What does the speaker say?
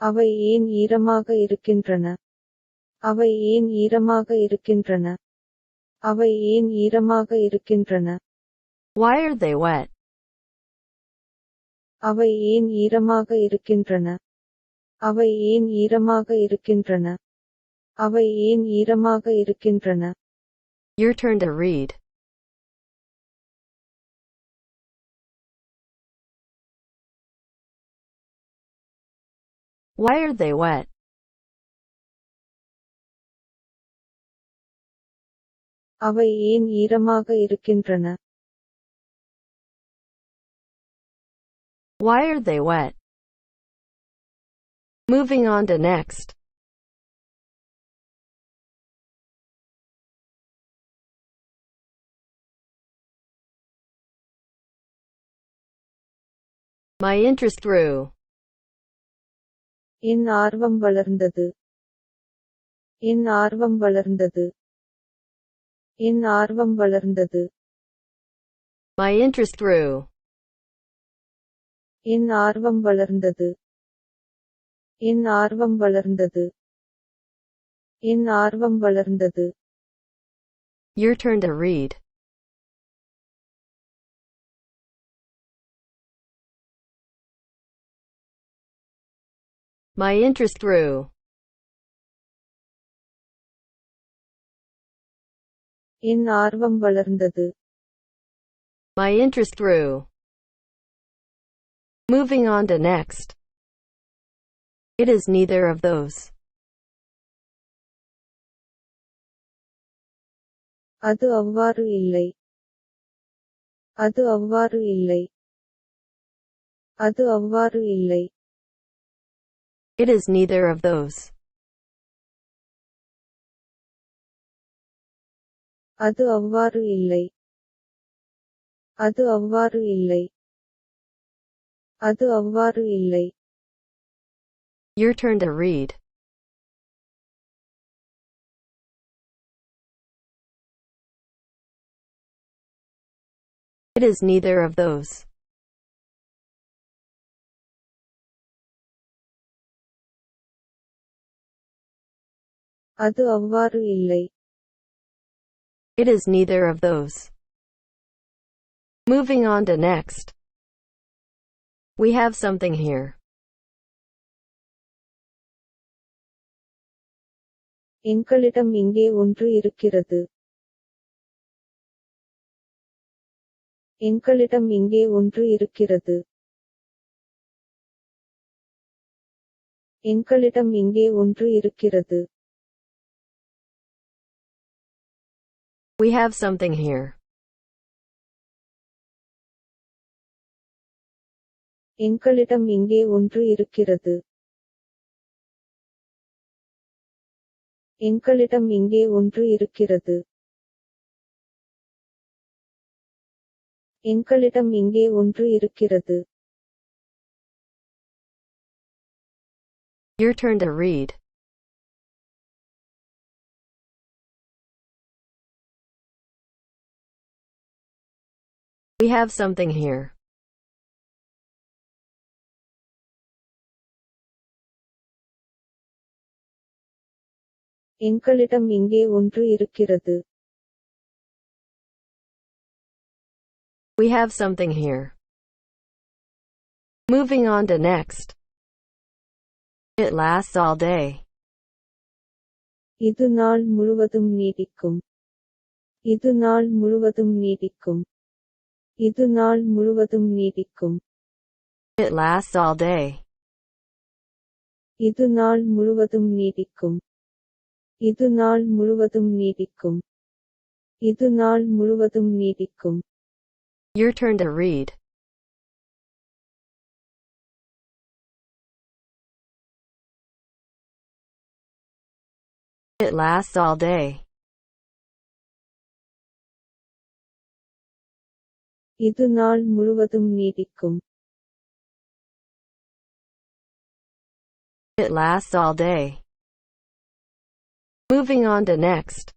அவை ஏன் ஈரமாக இருக்கின்றன? அவை ஏன் ஈரமாக இருக்கின்றன? அவை ஏன் ஈரமாக இருக்கின்றன? Why are they wet? அவை ஏன் ஈரமாக இருக்கின்றன? அவை ஏன் ஈரமாக இருக்கின்றன? அவை ஏன் ஈரமாக இருக்கின்றன? Your turn to read. Why are they wet? அவை ஏன் ஈரமாக இருக்கின்றன? Why are they wet? Moving on to next. My interest grew. என் ஆர்வம் வளர்ந்தது. என் ஆர்வம் வளர்ந்தது. என் ஆர்வம் வளர்ந்தது. My interest grew. என் ஆர்வம் வளர்ந்தது. என் ஆர்வம் வளர்ந்தது. என் ஆர்வம் வளர்ந்தது. Your turn to read. My interest grew. என் ஆர்வம் வளர்ந்தது. My interest grew. Moving on to next. It is neither of those. அது அவ்வாறு இல்லை. அது அவ்வாறு இல்லை. அது அவ்வாறு இல்லை. It is neither of those. அது அவ்வாறு இல்லை. அது அவ்வாறு இல்லை. அது அவ்வாறு இல்லை. Your turn to read. It is neither of those. அது அவ்வாறு இல்லை. It is neither of those. Moving on to next. We have something here. எங்களிடம் இங்கே ஒன்று இருக்கிறது. எங்களிடம் இங்கே ஒன்று இருக்கிறது. எங்களிடம் இங்கே ஒன்று இருக்கிறது. We have something here. எங்களிடம் இங்கே ஒன்று இருக்கிறது. எங்களிடம் இங்கே ஒன்று இருக்கிறது. எங்களிடம் இங்கே ஒன்று இருக்கிறது. Your turn to read. We have something here. எங்களிடம் இங்கே ஒன்று இருக்கிறது. We have something here. Moving on to next. It lasts all day. இது நாள் முழுவதும் நீடிக்கும். இது நாள் முழுவதும் நீடிக்கும். இது நாள் முழுவதும் நீடிக்கும். It lasts all day. இது நாள் முழுவதும் நீடிக்கும். இது நாள் முழுவதும் நீடிக்கும். இது நாள் முழுவதும் நீடிக்கும். Your turn to read. It lasts all day. இது நாள் முழுவதும் நீடிக்கும். It lasts all day. Moving on to next.